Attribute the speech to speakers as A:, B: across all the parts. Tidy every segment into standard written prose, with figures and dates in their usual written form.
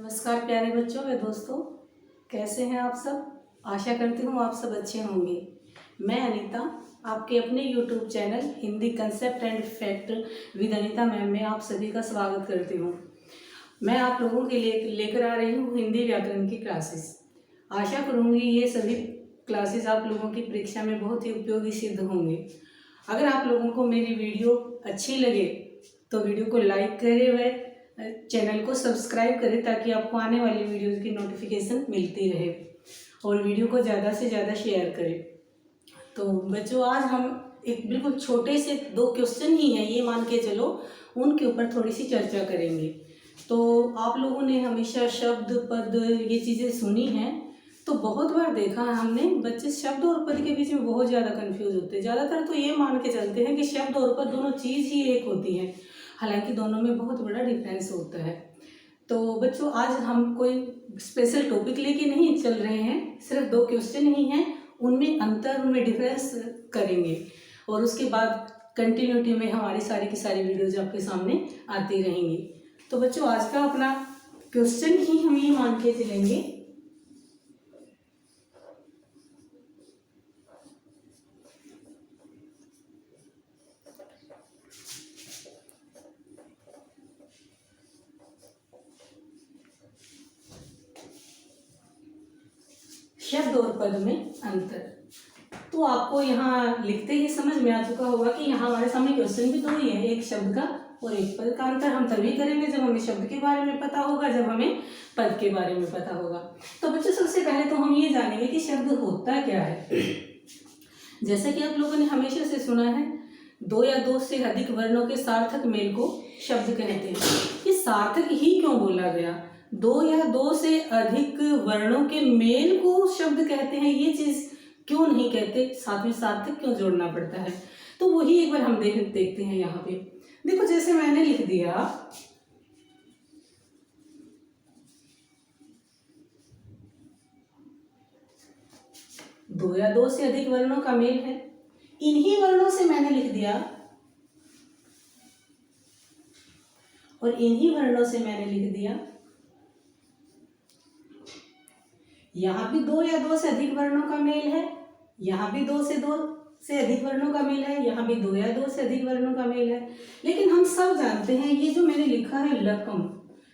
A: नमस्कार प्यारे बच्चों व दोस्तों, कैसे हैं आप सब। आशा करती हूँ आप सब अच्छे होंगे। मैं अनीता आपके अपने YouTube channel Hindi concept and fact with Anita ma'am में आप सभी का स्वागत करती हूँ। मैं आप लोगों के लिए लेकर आ रही हूँ हिंदी व्याकरण की क्लासेस। आशा करूँगी ये सभी क्लासेस आप लोगों की परीक्षा में बहुत ही उपयोगी सिद्ध होंगे। अगर आप लोगों को मेरी वीडियो अच्छी लगे तो वीडियो को लाइक करें व चैनल को सब्सक्राइब करें ताकि आपको आने वाली वीडियोज़ की नोटिफिकेशन मिलती रहे, और वीडियो को ज़्यादा से ज़्यादा शेयर करें। तो बच्चों, आज हम एक बिल्कुल छोटे से 2 क्वेश्चन ही हैं, ये मान के चलो, उनके ऊपर थोड़ी सी चर्चा करेंगे। तो आप लोगों ने हमेशा शब्द पद ये चीज़ें सुनी हैं, तो बहुत बार देखा है हमने, बच्चे शब्द और पद के बीच में बहुत ज़्यादा कन्फ्यूज होते हैं। ज़्यादातर तो ये मान के चलते हैं कि शब्द और पद दोनों चीज़ ही एक होती हैं, हालांकि दोनों में बहुत बड़ा डिफरेंस होता है। तो बच्चों, आज हम कोई स्पेशल टॉपिक लेके नहीं चल रहे हैं, सिर्फ 2 क्वेश्चन ही हैं, उनमें अंतर, उनमें डिफरेंस करेंगे, और उसके बाद कंटिन्यूटी में हमारी सारी की सारी वीडियोज आपके सामने आती रहेंगी। तो बच्चों, आज का अपना क्वेश्चन ही हम ये मान के चलेंगे, शब्द और पद में अंतर। तो आपको यहाँ लिखते ही समझ में आ चुका होगा कि यहाँ हमारे सामने क्वेश्चन भी 2 ही है, एक शब्द का और एक पद का। अंतर हम तभी करेंगे जब हमें शब्द के बारे में पता होगा, जब हमें पद के बारे में पता होगा। तो बच्चों, सबसे पहले तो हम ये जानेंगे कि शब्द होता क्या है। जैसा कि आप लोगों ने हमेशा से सुना है, 2 या 2 से अधिक वर्णों के सार्थक मेल को शब्द कहते हैं। ये सार्थक ही क्यों बोला गया? 2 या 2 से अधिक वर्णों के मेल को शब्द कहते हैं, ये चीज क्यों नहीं कहते? साथ में सार्थक क्यों जोड़ना पड़ता है? तो वही एक बार हम देखते हैं। यहाँ पे देखो, जैसे मैंने लिख दिया, दो या 2 से अधिक वर्णों का मेल है, इन्हीं वर्णों से मैंने लिख दिया, और इन्हीं वर्णों से मैंने लिख दिया। यहाँ भी 2 या 2 से अधिक वर्णों का मेल है, यहाँ भी 2 से अधिक वर्णों का मेल है, यहाँ भी 2 या 2 से अधिक वर्णों का मेल है। लेकिन हम सब जानते हैं, ये जो मैंने लिखा है लकम,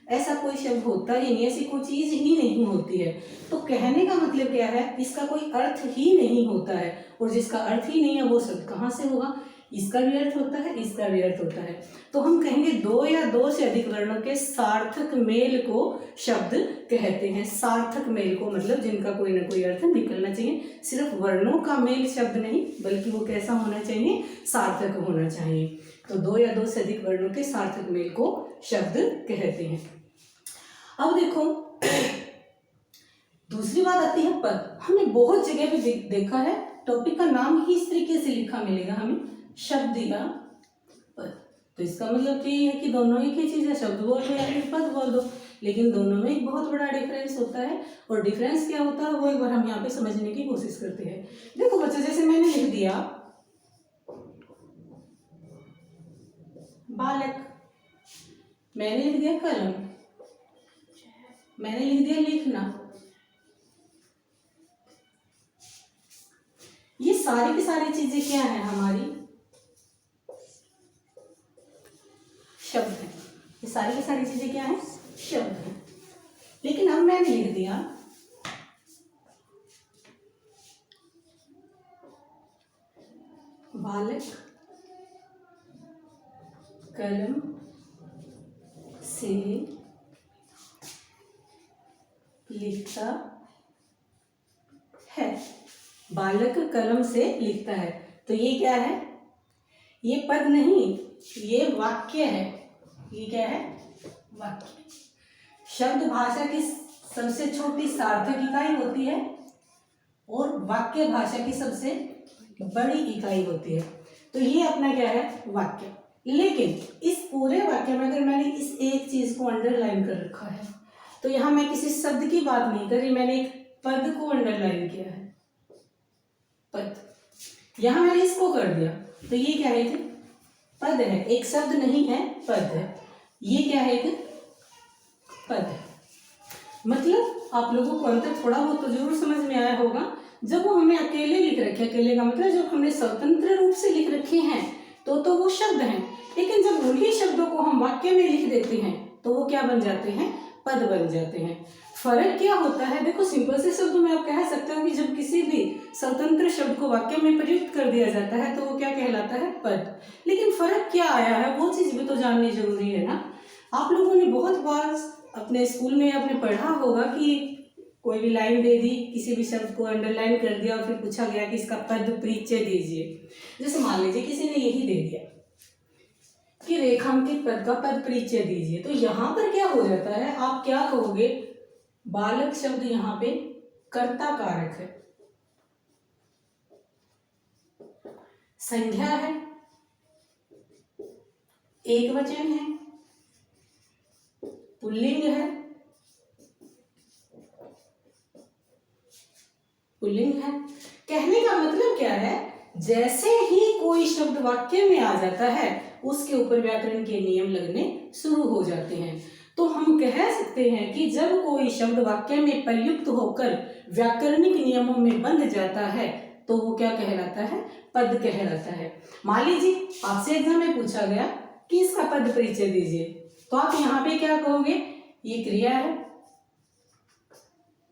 A: ऐसा कोई शब्द होता ही नहीं, ऐसी कोई चीज ही नहीं होती है। तो कहने का मतलब क्या है, इसका कोई अर्थ ही नहीं होता है, और जिसका अर्थ ही नहीं है वो शब्द कहाँ से होगा? इसका भी अर्थ होता है, इसका भी अर्थ होता है। तो हम कहेंगे 2 या 2 से अधिक वर्णों के सार्थक मेल को शब्द कहते हैं। सार्थक मेल को मतलब जिनका कोई ना कोई अर्थ निकलना चाहिए। सिर्फ वर्णों का मेल शब्द नहीं, बल्कि वो कैसा होना चाहिए? सार्थक होना चाहिए। तो 2 या 2 से अधिक वर्णों के सार्थक मेल को शब्द कहते हैं। अब देखो, दूसरी बात आती है पद। हमने बहुत जगह पे देखा है, टॉपिक का नाम ही इस तरीके से लिखा मिलेगा हमें, शब्द या पद। तो इसका मतलब ये है कि दोनों एक ही चीज है, शब्द बोल दो या फिर पद बोल दो, लेकिन दोनों में एक बहुत बड़ा डिफरेंस होता है। और डिफरेंस क्या होता है वो एक बार हम यहाँ पे समझने की कोशिश करते हैं। देखो बच्चों, जैसे मैंने लिख दिया बालक, मैंने लिख दिया कलम, मैंने लिख दिया लिखना, ये सारी की सारी चीजें क्या है? हमारी शब्द है। ये सारी की सारी चीजें क्या है? शब्द है। लेकिन अब मैंने लिख दिया बालक कलम से लिखता है। बालक कलम से लिखता है, तो ये क्या है? ये पद नहीं, ये वाक्य है। ये क्या है? वाक्य। शब्द भाषा की सबसे छोटी सार्थक इकाई होती है, और वाक्य भाषा की सबसे बड़ी इकाई होती है। तो ये अपना क्या है? वाक्य। लेकिन इस पूरे वाक्य में अगर मैंने इस एक चीज को अंडरलाइन कर रखा है, तो यहाँ मैं किसी शब्द की बात नहीं कर रही, मैंने एक पद को अंडरलाइन किया है, पद। यहाँ मैंने इसको कर दिया, तो ये क्या है? पद है, एक शब्द नहीं है, पद है। ये क्या है? एक पद है। मतलब आप लोगों को अंतर थोड़ा बहुत तो जरूर समझ में आया होगा। जब वो हमने अकेले लिख रखे, अकेले का मतलब जब हमने स्वतंत्र रूप से लिख रखे हैं तो वो शब्द हैं, लेकिन जब उन्हीं शब्दों को हम वाक्य में लिख देते हैं तो वो क्या बन जाते हैं, पद बन जाते हैं। फर्क क्या होता है, देखो सिंपल से शब्दों में आप कह सकते हो कि जब किसी भी स्वतंत्र शब्द को वाक्य में प्रयुक्त कर दिया जाता है तो वो क्या कहलाता है, पद। लेकिन फर्क क्या आया है वो चीज भी तो जाननी जरूरी है ना। आप लोगों ने बहुत बार अपने स्कूल में आपने पढ़ा होगा कि कोई भी लाइन दे दी, किसी भी शब्द को अंडरलाइन कर दिया और फिर पूछा गया कि इसका पद परिचय दीजिए। जैसे मान लीजिए किसी ने यही दे दिया कि रेखांकित पद का पद परिचय दीजिए, तो यहाँ पर क्या हो जाता है, आप क्या कहोगे, बालक शब्द यहाँ पे कर्ता कारक है, संज्ञा है, एक वचन है, पुल्लिंग है, पुल्लिंग है। कहने का मतलब क्या है, जैसे ही कोई शब्द वाक्य में आ जाता है उसके ऊपर व्याकरण के नियम लगने शुरू हो जाते हैं। तो हम कह सकते हैं कि जब कोई शब्द वाक्य में प्रयुक्त होकर व्याकरणिक नियमों में बंध जाता है तो वो क्या कहलाता है, पद कहलाता है। मान लीजिए आपसे एग्जाम में पूछा गया कि इसका पद परिचय दीजिए, तो आप यहाँ पे क्या कहोगे, ये क्रिया है,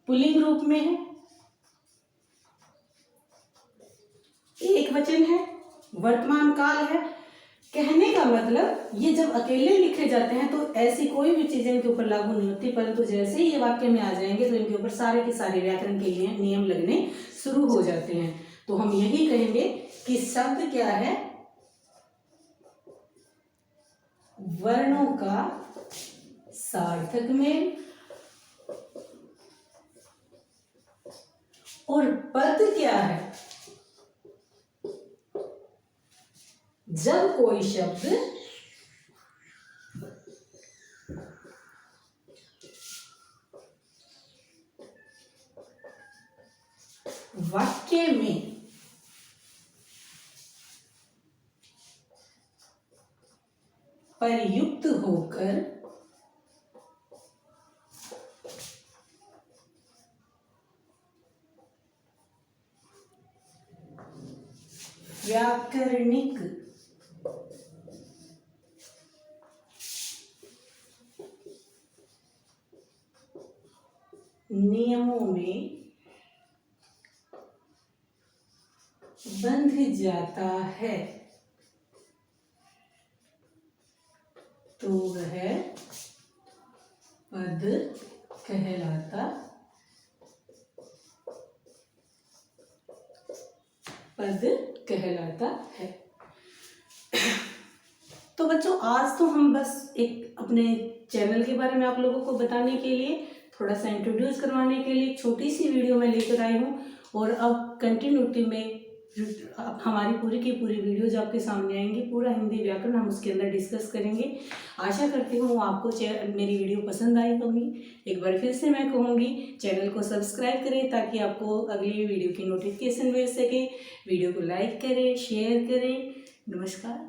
A: पुल्लिंग रूप में है, एक वचन है, वर्तमान काल है। कहने का मतलब ये जब अकेले लिखे जाते हैं तो ऐसी कोई भी चीजें इनके ऊपर लागू नहीं होती, परंतु जैसे ही ये वाक्य में आ जाएंगे तो इनके ऊपर सारे के सारे व्याकरण के लिए नियम लगने शुरू हो जाते हैं। तो हम यही कहेंगे कि शब्द क्या है, वर्णों का सार्थक मेल, और पद क्या है, जब कोई शब्द वाक्य में प्रयुक्त होकर व्याकरणिक नियमों में बंध जाता है तो वह पद कहलाता है। तो बच्चों आज तो हम बस एक अपने चैनल के बारे में आप लोगों को बताने के लिए, थोड़ा सा इंट्रोड्यूस करवाने के लिए छोटी सी वीडियो मैं लेकर आई हूँ, और अब कंटिन्यूटी में हमारी पूरी की पूरी वीडियोज आपके सामने आएंगी। पूरा हिंदी व्याकरण हम उसके अंदर डिस्कस करेंगे। आशा करती हूँ आपको मेरी वीडियो पसंद आई होगी। एक बार फिर से मैं कहूँगी चैनल को सब्सक्राइब करें ताकि आपको अगली वीडियो की नोटिफिकेशन मिल सके। वीडियो को लाइक करें, शेयर करें। नमस्कार।